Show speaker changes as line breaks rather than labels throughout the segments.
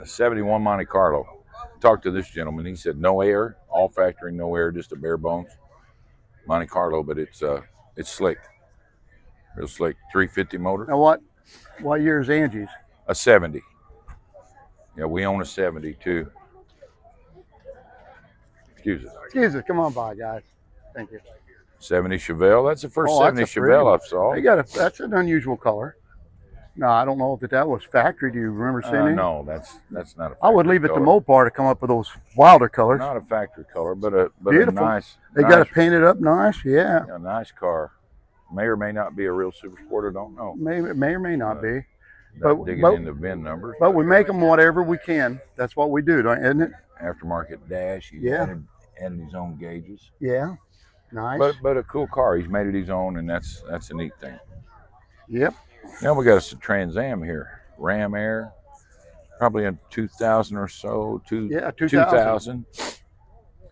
71 Monte Carlo. Talked to this gentleman. He said no air, all factory, no air, just a bare bones Monte Carlo, but it's slick, real slick. 350 motor.
Now what year is Angie's?
A 70. Yeah, we own a 70 too. Excuse us.
Excuse us. Come on by, guys. Thank you.
70 Chevelle. That's the first
Oh,
70 Chevelle I saw.
They got that's an unusual color. No, I don't know if that was factory. Do you remember seeing it?
No, that's not a factory
I would leave it
color.
to Mopar to come up with those wilder colors.
Not a factory color, but a
Beautiful.
nice.
They got it painted up nice. Yeah.
A nice car. May or may not be a real super sport. I don't know.
May or may not be.
But digging into VIN numbers.
But we make them whatever we can. That's what we do, isn't it?
Aftermarket dash. He's added his own gauges.
Yeah. Nice.
But a cool car. He's made it his own, and that's a neat thing.
Yep.
Now we got a Trans Am here. Ram Air. Probably in 2000 or so. 2000.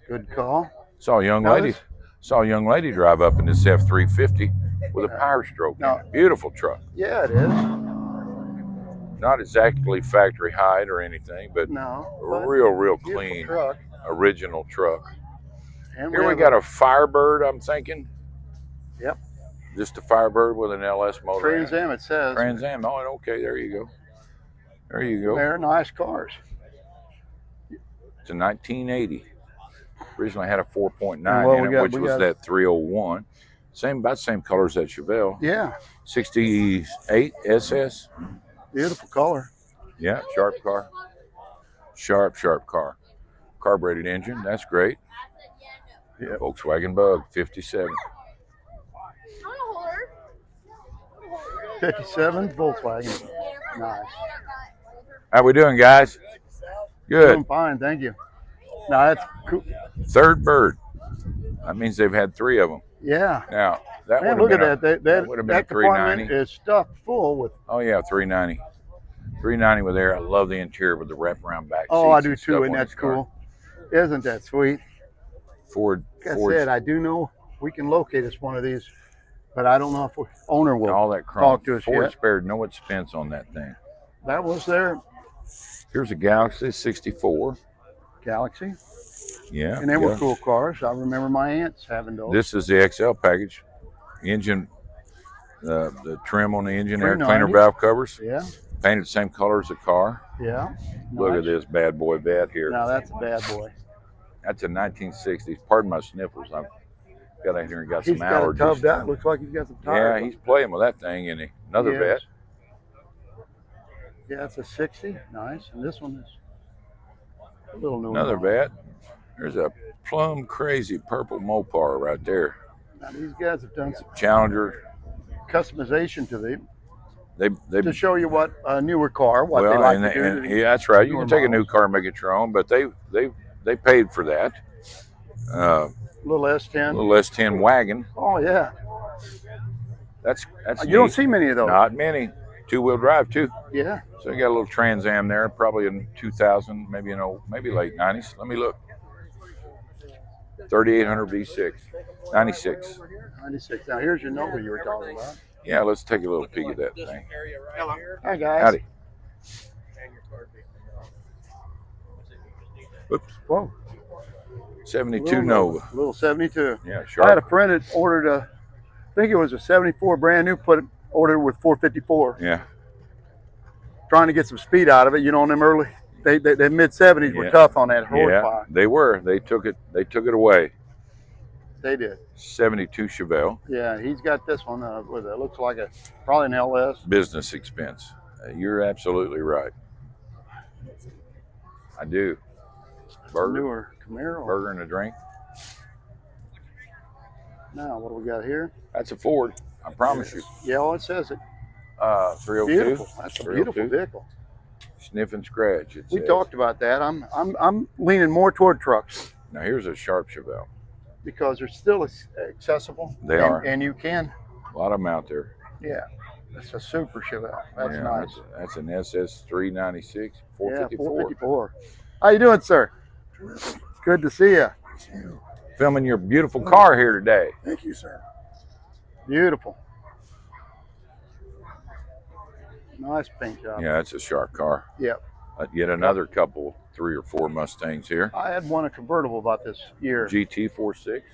Good call.
Saw a young lady drive up in this F350 with a power stroke. Beautiful truck.
Yeah, it is.
Not exactly factory height or anything, but real clean,
truck.
Original truck.
And
here we got a Firebird, I'm thinking.
Yep.
Just a Firebird with an LS motor.
Trans Am, it says.
Trans Am. Oh, okay. There you go. There you go.
They're nice cars.
It's a 1980. Originally had a 4.9 in it, which was that 301. About same color as that Chevelle.
Yeah.
68 SS.
Beautiful color.
Yeah, sharp car. Sharp car. Carbureted engine. That's great.
Yeah.
Volkswagen Bug 57.
57 Volkswagen. Nice.
How we doing, guys? Good.
Doing fine, thank you. Now that's cool.
Third bird. That means they've had 3 of them.
Yeah.
Now that would have
look
been
at that
would have been a
department
390.
is stuffed full with.
Oh yeah, 390. 390 with there. I love the interior with the wraparound back.
Oh, I do too, and that's cool. Isn't that sweet?
Ford.
Like I said, I do know we can locate us one of these, but I don't know if the owner will
all that chrome.
talk to us
Ford
yet.
spared no expense on that thing.
That was their
Here's a Galaxy 64.
Galaxy.
Yeah.
And they were cool cars. I remember my aunts having those.
This is the XL package. Engine, the trim on the engine, air cleaner valve covers.
Yeah.
Painted the same color as the car.
Yeah.
Look at this bad boy vet here.
Now that's a bad boy.
That's a 1960s. Pardon my sniffles. I've got out here and got some allergies.
He's got it tubbed out. Looks like he's got some tires.
Yeah, he's playing with that thing, isn't he? Another vet.
Yeah, that's a 60. Nice. And this one is a little newer.
Another vet. There's a plum crazy purple Mopar right there.
Now these guys have done some
Challenger
customization to them.
They
to show you what a newer car, what they like to do.
Yeah, that's right. You can take a new car and make it your own, but they paid for that.
Little S10.
Little S10 wagon.
Oh yeah.
That's
you don't see many of those.
Not many. 2-wheel drive too.
Yeah.
So you got a little Trans Am there, probably in 2000, maybe maybe late 90s. Let me look. 3800 V6, 96.
96. Now here's your Nova you were talking about.
Yeah, let's take a little peek at that thing.
Hello. Hi guys.
Howdy.
Oops. Whoa.
72 Nova.
Little 72.
Yeah, sure.
I had a friend that ordered I think it was a 74 brand new, ordered with 454.
Yeah.
Trying to get some speed out of it. You know, in them early, they mid 70s were tough on that horsepower.
They were. They took it away.
They did.
72 Chevelle.
Yeah, he's got this one with it looks like probably an LS.
Business expense. You're absolutely right. I do. Burger.
Newer Camaro.
Burger and a drink.
Now, what do we got here?
That's a Ford. I promise you.
Yeah, well, it says it.
302.
Beautiful. That's a beautiful vehicle.
Sniff and scratch.
We talked about that. I'm leaning more toward trucks.
Now here's a sharp Chevelle.
Because they're still accessible.
They are.
And you can.
A lot of them out there.
Yeah. That's a super Chevelle. That's nice.
That's an SS 396, 454.
Yeah, 454. How you doing, sir? Good to see you.
Filming your beautiful car here today.
Thank you, sir. Beautiful. Nice paint job.
Yeah, that's a sharp car.
Yep.
Yet another couple, 3 or 4 Mustangs here.
I had one a convertible about this year.
GT 46.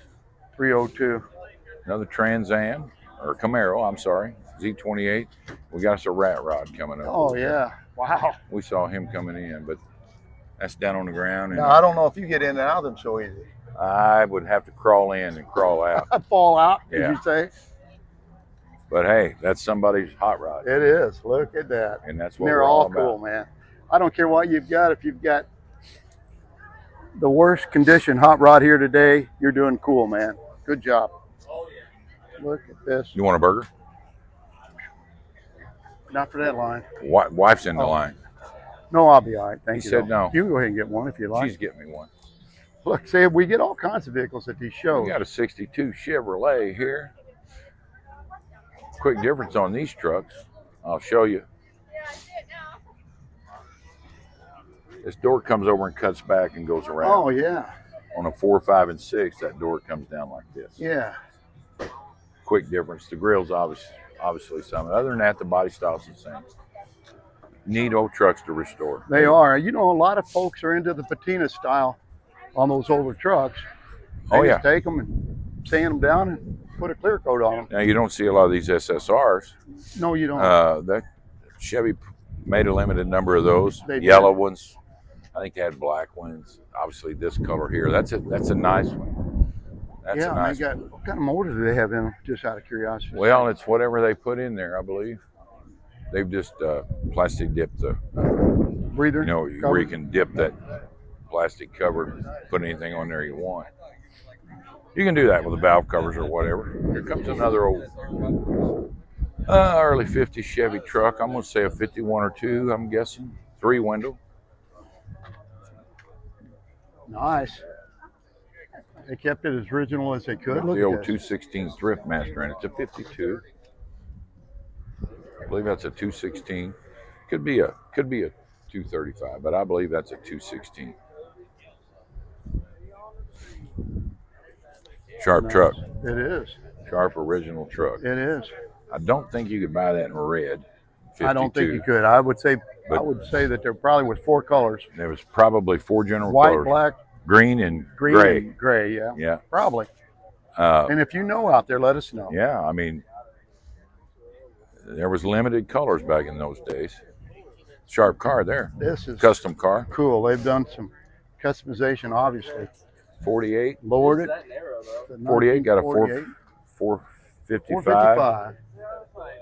302.
Another Trans Am, or Camaro, I'm sorry. Z28. We got us a rat rod coming up.
Oh, yeah. Wow.
We saw him coming in, but that's down on the ground. And
now, I don't know if you get in and out of them so easy.
I would have to crawl in and crawl out.
Fall out,
yeah.
Did you say?
But hey, that's somebody's hot rod.
It is. Look at that.
And that's what
they're
we're
all
about.
Cool, man. I don't care what you've got. If you've got the worst condition hot rod here today, you're doing cool, man. Good job. Look at this.
You want a burger?
Not for that line.
Wife's in the line.
No, I'll be all right. Thank you.
He said no.
You can go ahead and get one if you like.
She's getting me one.
Look, see, we get all kinds of vehicles at these shows.
We got a 62 Chevrolet here. Quick difference on these trucks. I'll show you. This door comes over and cuts back and goes around.
Oh, yeah.
On a 4, 5, and 6, that door comes down like this.
Yeah.
Quick difference. The grill's obviously something. Other than that, the body style's the same. Neat old trucks to restore.
They are. You know, a lot of folks are into the patina style on those older trucks. They just take them and sand them down and put a clear coat on them.
Now, you don't see a lot of these SSRs.
No, you don't.
That Chevy made a limited number of those.
They
Yellow
did.
ones. I think they had black ones. Obviously, this color here. That's a nice one. That's a nice one.
What kind of motor do they have in them, just out of curiosity?
Well, it's whatever they put in there, I believe. They've just plastic dipped the
breather.
You know, where you can dip that plastic cover, put anything on there you want. You can do that with the valve covers or whatever. Here comes another old early 50s Chevy truck. I'm going to say a 51 or 2, I'm guessing. 3-window. Nice.
They kept it as original as they could.
Look the old 216 Thrift Master, and it's a 52. I believe that's a 216. Could be a 235, but I believe that's a 216. Sharp truck.
It is.
Sharp original truck.
It is.
I don't think you could buy that in red. 52.
I don't think you could. I would say that there probably was 4 colors.
There was probably 4 general
white,
colors.
black,
green, and
green
gray.
And gray, yeah.
Yeah.
Probably. And if you know out there, let us know.
Yeah, I mean, there was limited colors back in those days. Sharp car there.
This is
custom car.
Cool. They've done some customization, obviously.
48.
Lowered it.
48 got a 455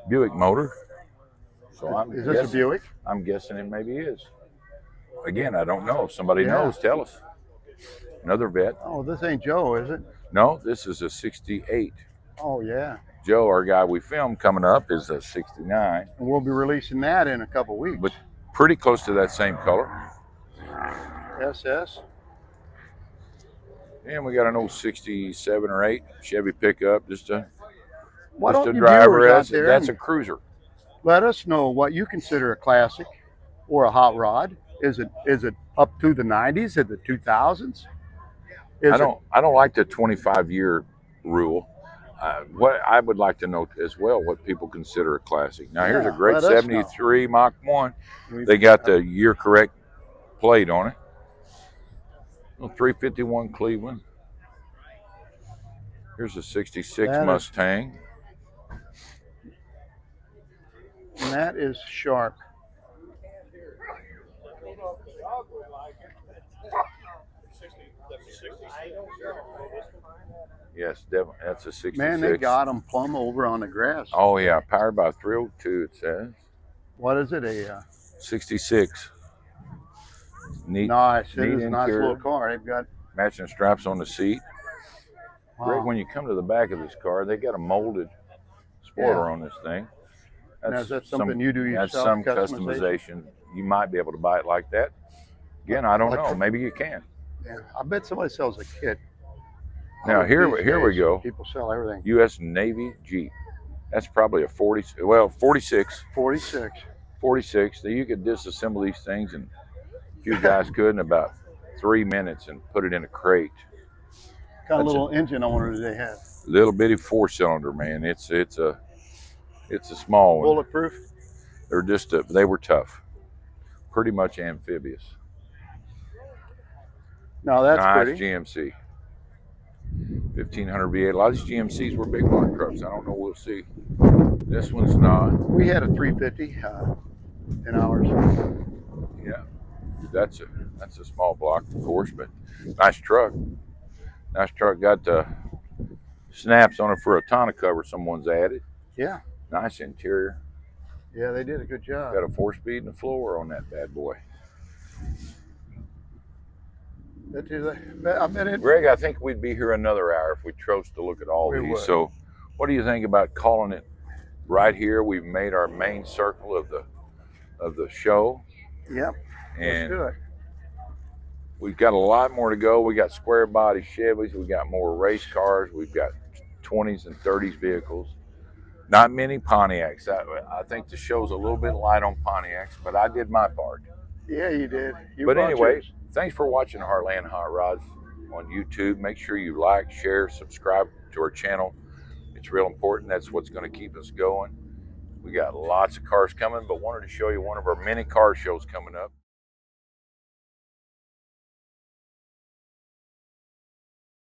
Buick motor. So
is this a Buick?
I'm guessing it maybe is. Again, I don't know. If somebody knows, tell us. Another vet.
Oh, this ain't Joe, is it?
No, this is a 68.
Oh, yeah.
Joe, our guy we filmed coming up, is a 69.
And we'll be releasing that in a couple weeks.
But pretty close to that same color.
SS.
And we got an old 67 or 8 Chevy pickup, just a
you
driver.
viewers out there,
That's a cruiser.
Let us know what you consider a classic or a hot rod. Is it up to the 90s? Is it the 2000s?
I don't like the 25-year rule. What I would like to know as well, what people consider a classic. Now, here's a great 73 Mach 1. They got the year correct plate on it. 351 Cleveland. Here's a 66 Mustang.
And that is sharp.
Yes, definitely. That's a 66.
Man, they got them plumb over on the grass.
Oh, yeah. Powered by 302, it says.
What is it? A
66. Neat.
Nice. It
neat
is a nice little car. They've got
matching straps on the seat.
Wow.
Greg, when you come to the back of this car, they got a molded spoiler on this thing.
Now, is that something you do yourself?
That's some customization. You might be able to buy it like that. Again, I don't know. Maybe you can.
Yeah, I bet somebody sells a kit.
Now here we go.
People sell everything.
U.S. Navy Jeep. That's probably a 46.
46.
46. You could disassemble these things, and a few guys could in about 3 minutes and put it in a crate.
Got a little engine owner do they have?
Little bitty 4-cylinder, man. It's a small one.
Bulletproof.
They were tough. pretty much amphibious.
No, that's
Nice
pretty.
GMC. 1500 V8. A lot of these GMCs were big block trucks. I don't know. We'll see. This one's not.
We had a 350 in ours.
Yeah, that's a small block, of course, but nice truck. Nice truck. Got the snaps on it for a tonneau cover. Someone's added.
Yeah.
Nice interior.
Yeah, they did a good job.
Got a 4-speed and a floor on that bad boy. Greg, I think we'd be here another hour if we chose to look at all these.
Would.
So, what do you think about calling it right here? We've made our main circle of the show.
Yep.
And
let's do it.
We've got a lot more to go. We got square body Chevys. We got more race cars. We've got 20s and 30s vehicles. Not many Pontiacs. I think the show's a little bit light on Pontiacs, but I did my part.
Yeah, you did.
But anyway, thanks for watching Heartland Hot Rods on YouTube. Make sure you like, share, subscribe to our channel. It's real important. That's what's going to keep us going. We got lots of cars coming, but wanted to show you one of our many car shows coming up.